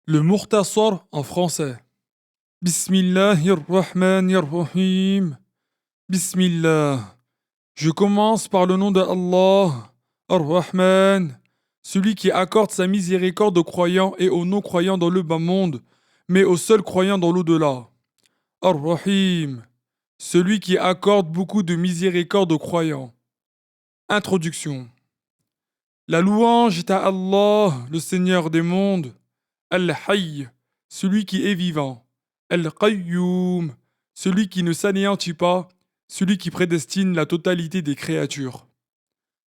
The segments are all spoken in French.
Le Murtasar en français. Bismillahirrahmanirrahim. Bismillah. Je commence par le nom de Allah, Ar-Rahman, celui qui accorde sa miséricorde aux croyants et aux non-croyants dans le bas monde, mais aux seuls croyants dans l'au-delà. Ar-Rahim, celui qui accorde beaucoup de miséricorde aux croyants. Introduction. La louange est à Allah, le Seigneur des mondes, Al-Hayy, celui qui est vivant, Al-Qayyum, celui qui ne s'anéantit pas, celui qui prédestine la totalité des créatures.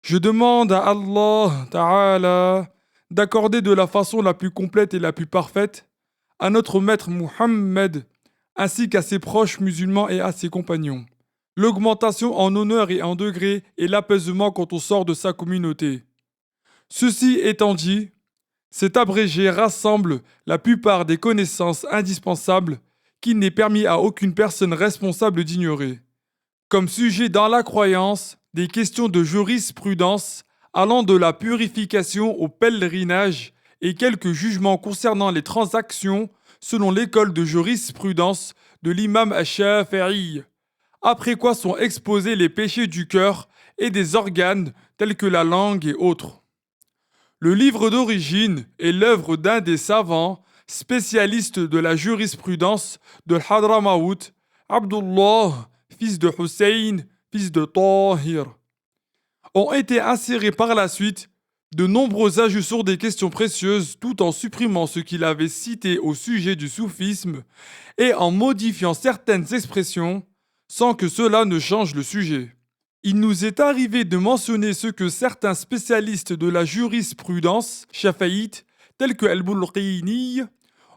Je demande à Allah Ta'ala d'accorder de la façon la plus complète et la plus parfaite à notre maître Muhammad, ainsi qu'à ses proches musulmans et à ses compagnons, l'augmentation en honneur et en degré et l'apaisement quand on sort de sa communauté. Ceci étant dit, cet abrégé rassemble la plupart des connaissances indispensables qu'il n'est permis à aucune personne responsable d'ignorer. Comme sujet dans la croyance, des questions de jurisprudence allant de la purification au pèlerinage et quelques jugements concernant les transactions selon l'école de jurisprudence de l'imam Ash-Shafi'i, après quoi sont exposés les péchés du cœur et des organes tels que la langue et autres. Le livre d'origine est l'œuvre d'un des savants spécialistes de la jurisprudence de Hadramaout, Abdullah, fils de Hussein, fils de Tahir. Ont été insérés par la suite de nombreux ajouts sur des questions précieuses tout en supprimant ce qu'il avait cité au sujet du soufisme et en modifiant certaines expressions sans que cela ne change le sujet. Il nous est arrivé de mentionner ce que certains spécialistes de la jurisprudence shafi'ite, tels que Al-Bulqini,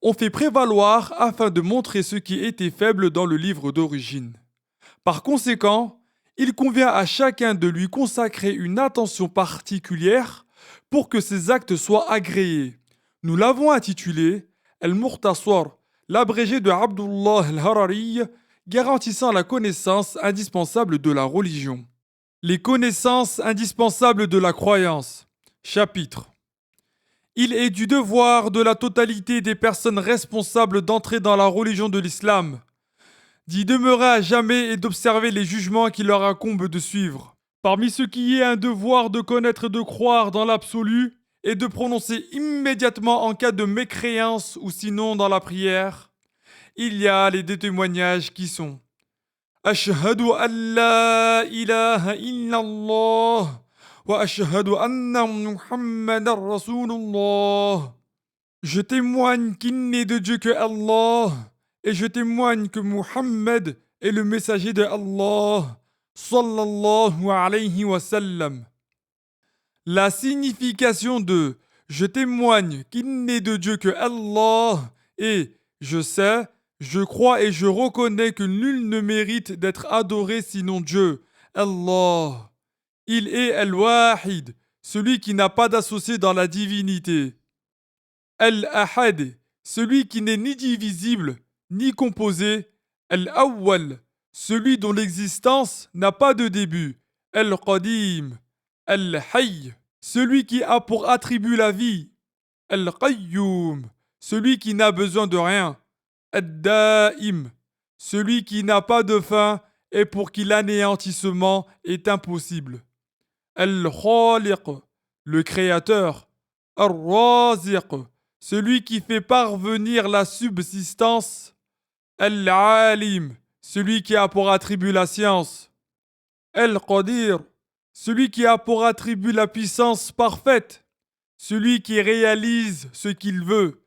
ont fait prévaloir afin de montrer ce qui était faible dans le livre d'origine. Par conséquent, il convient à chacun de lui consacrer une attention particulière pour que ses actes soient agréés. Nous l'avons intitulé Al-Murtasar, l'abrégé de Abdullah al-Harari, garantissant la connaissance indispensable de la religion. Les connaissances indispensables de la croyance. Chapitre. Il est du devoir de la totalité des personnes responsables d'entrer dans la religion de l'islam, d'y demeurer à jamais et d'observer les jugements qui leur incombent de suivre. Parmi ce qui est un devoir de connaître et de croire dans l'absolu, et de prononcer immédiatement en cas de mécréance ou sinon dans la prière, il y a les deux témoignages qui sont Ashhadu an la ilaha illallah wa ashhadu anna Muhammadan Rasulullah. Je témoigne qu'il n'est de Dieu que Allah et je témoigne que Muhammad est le messager de Allah sallallahu alayhi wa sallam. La signification de je témoigne qu'il n'est de Dieu que Allah et je sais, je crois et je reconnais que nul ne mérite d'être adoré sinon Dieu, Allah. Il est Al-Wahid, celui qui n'a pas d'associé dans la divinité. Al-Ahad, celui qui n'est ni divisible, ni composé. Al-Awwal, celui dont l'existence n'a pas de début. Al-Qadim, Al-Hayy, celui qui a pour attribut la vie. Al-Qayyum, celui qui n'a besoin de rien. Ad-Da'im, celui qui n'a pas de fin et pour qui l'anéantissement est impossible. Al-Khaliq, le créateur. Ar-Raziq, celui qui fait parvenir la subsistance. Al-Alim, celui qui a pour attribut la science. Al-Qadir, celui qui a pour attribut la puissance parfaite. Celui qui réalise ce qu'il veut.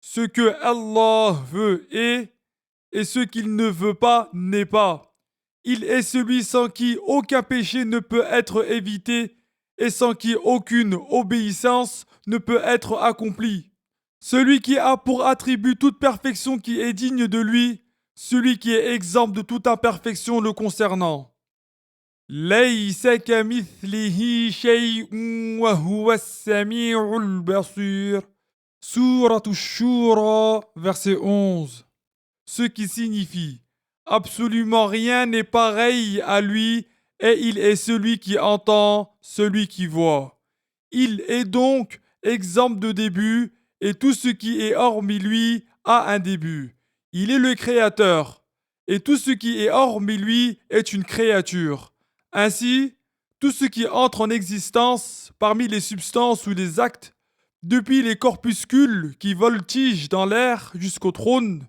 Ce que Allah veut est, et ce qu'il ne veut pas n'est pas. Il est celui sans qui aucun péché ne peut être évité et sans qui aucune obéissance ne peut être accomplie. Celui qui a pour attribut toute perfection qui est digne de lui, celui qui est exempt de toute imperfection le concernant. Laysa kamithlihi shay'un wa huwa as-sami'ul basir. Sourate Shura, verset 11. Ce qui signifie absolument rien n'est pareil à lui et il est celui qui entend, celui qui voit. Il est donc exempt de début et tout ce qui est hormis lui a un début. Il est le créateur, et tout ce qui est hormis lui est une créature. Ainsi, tout ce qui entre en existence parmi les substances ou les actes, depuis les corpuscules qui voltigent dans l'air jusqu'au trône,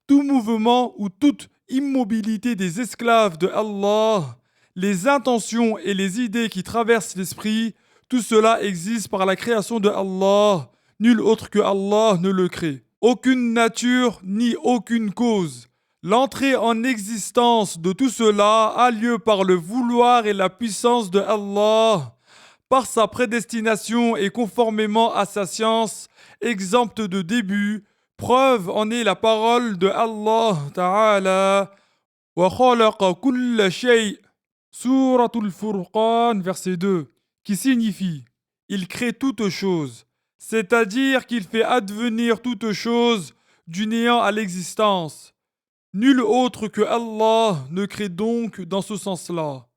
tout mouvement ou toute immobilité des esclaves de Allah, les intentions et les idées qui traversent l'esprit, tout cela existe par la création de Allah. Nul autre que Allah ne le crée. Aucune nature ni aucune cause. L'entrée en existence de tout cela a lieu par le vouloir et la puissance de Allah, par sa prédestination et conformément à sa science, exempte de début. Preuve en est la parole de Allah Ta'ala. Wa khalaqa kulla shay. Suratul Furqan, verset 2, qui signifie il crée toute chose, c'est-à-dire qu'il fait advenir toute chose du néant à l'existence. Nul autre que Allah ne crée donc dans ce sens-là.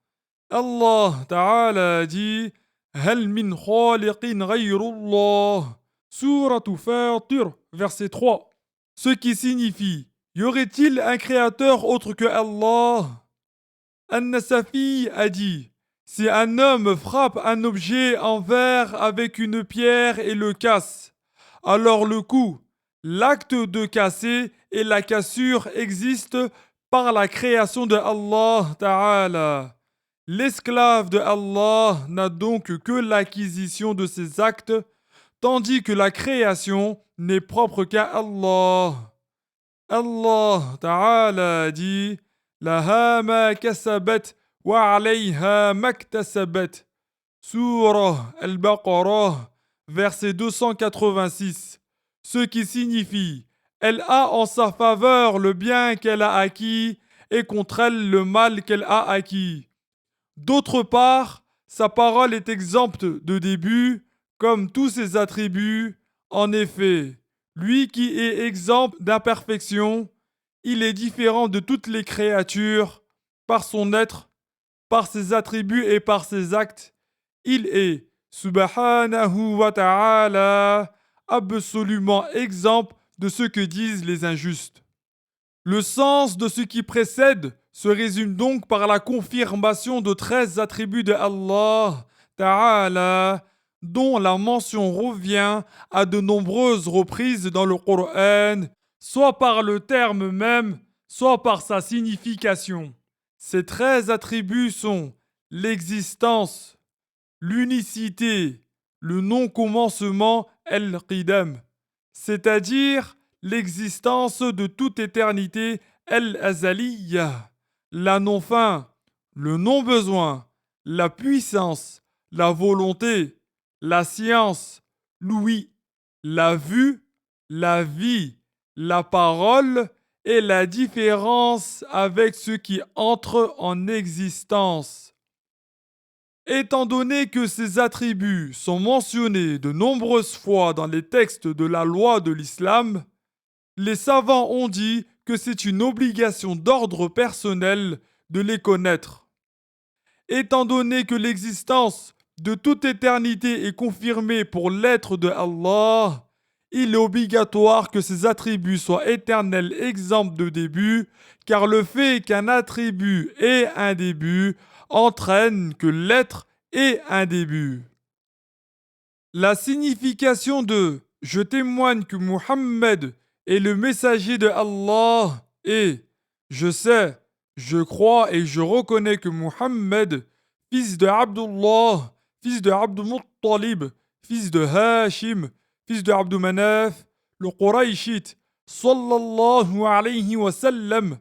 Allah Ta'ala dit Hal min khaliqin ghayrullah. Suratu Fatir, verset 3. Ce qui signifie y aurait-il un créateur autre que Allah? An-Nasafi a dit si un homme frappe un objet en verre avec une pierre et le casse, alors le coup, l'acte de casser et la cassure existent par la création de Allah Ta'ala. L'esclave de Allah n'a donc que l'acquisition de ses actes, tandis que la création n'est propre qu'à Allah. Allah Ta'ala dit Laha ma kasabat wa alayha maktasabat. Surah Al-Baqarah, verset 286. Ce qui signifie elle a en sa faveur le bien qu'elle a acquis et contre elle le mal qu'elle a acquis. D'autre part, sa parole est exempte de début, comme tous ses attributs. En effet, lui qui est exempt d'imperfection, il est différent de toutes les créatures, par son être, par ses attributs et par ses actes. Il est, subhanahu wa ta'ala, absolument exempt de ce que disent les injustes. Le sens de ce qui précède se résume donc par la confirmation de 13 attributs de Allah Ta'ala, dont la mention revient à de nombreuses reprises dans le Coran, soit par le terme même, soit par sa signification. Ces 13 attributs sont l'existence, l'unicité, le non-commencement El-Qidam, c'est-à-dire l'existence de toute éternité El-Azaliya, la non-fin, le non-besoin, la puissance, la volonté, la science, l'ouïe, la vue, la vie, la parole et la différence avec ce qui entre en existence. Étant donné que ces attributs sont mentionnés de nombreuses fois dans les textes de la loi de l'islam, les savants ont dit que c'est une obligation d'ordre personnel de les connaître. Étant donné que l'existence de toute éternité est confirmée pour l'être de Allah, il est obligatoire que ces attributs soient éternels exempts de début, car le fait qu'un attribut ait un début entraîne que l'être ait un début. La signification de Je témoigne que Muhammad est le messager de Allah est Je sais, je crois et je reconnais que Muhammad, fils de Abdullah, fils de Abdul Muttalib, fils de Hashim, fils de Abdou Manaf, le Qurayshite, sallallahu alayhi wa sallam,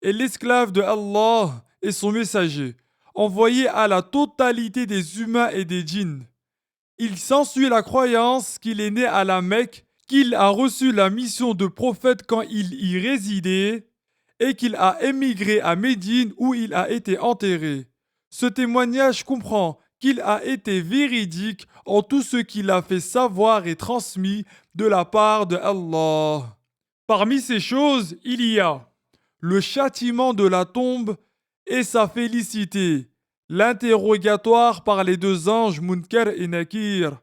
est l'esclave de Allah et son messager, envoyé à la totalité des humains et des djinns. Il s'ensuit la croyance qu'il est né à la Mecque, qu'il a reçu la mission de prophète quand il y résidait et qu'il a émigré à Médine où il a été enterré. Ce témoignage comprend qu'il a été véridique en tout ce qu'il a fait savoir et transmis de la part de Allah. Parmi ces choses, il y a le châtiment de la tombe et sa félicité, l'interrogatoire par les deux anges Munkar et Nakir,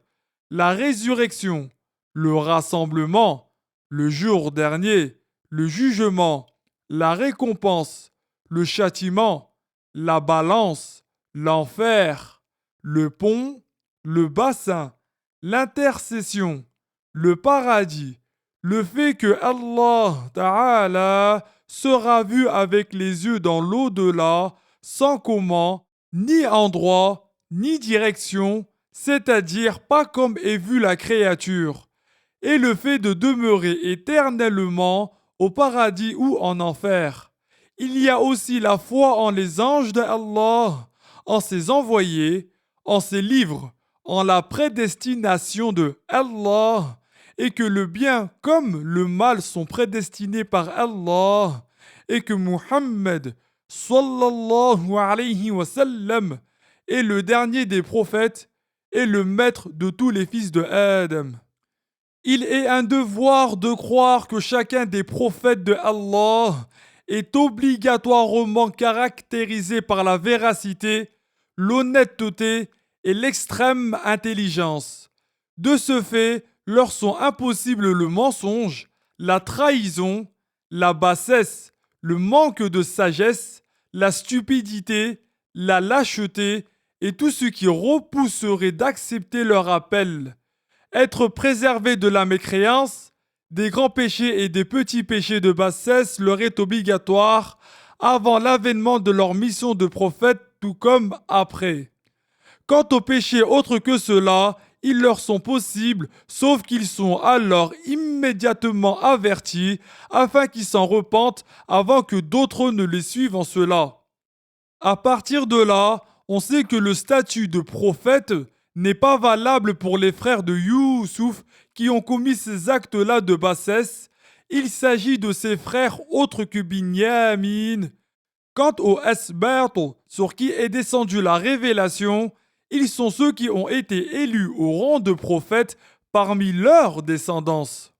la résurrection, le rassemblement, le jour dernier, le jugement, la récompense, le châtiment, la balance, l'enfer, le pont, le bassin, l'intercession, le paradis, le fait que Allah Ta'ala sera vu avec les yeux dans l'au-delà, sans comment, ni endroit, ni direction, c'est-à-dire pas comme est vue la créature, et le fait de demeurer éternellement au paradis ou en enfer. Il y a aussi la foi en les anges d'Allah, en ses envoyés, en ses livres, en la prédestination de Allah, et que le bien comme le mal sont prédestinés par Allah, et que Muhammad sallallahu alayhi wa sallam est le dernier des prophètes et le maître de tous les fils de Adam. Il est un devoir de croire que chacun des prophètes de Allah est obligatoirement caractérisé par la véracité, l'honnêteté et l'extrême intelligence. De ce fait, leur sont impossibles le mensonge, la trahison, la bassesse, le manque de sagesse, la stupidité, la lâcheté et tout ce qui repousserait d'accepter leur appel. Être préservé de la mécréance, des grands péchés et des petits péchés de bassesse leur est obligatoire avant l'avènement de leur mission de prophète tout comme après. Quant aux péchés autres que ceux-là, ils leur sont possibles, sauf qu'ils sont alors immédiatement avertis, afin qu'ils s'en repentent avant que d'autres ne les suivent en cela. À partir de là, on sait que le statut de prophète n'est pas valable pour les frères de Youssouf qui ont commis ces actes-là de bassesse. Il s'agit de ses frères autres que Binyamin. Quant aux Asbart, sur qui est descendue la révélation, ils sont ceux qui ont été élus au rang de prophètes parmi leurs descendance.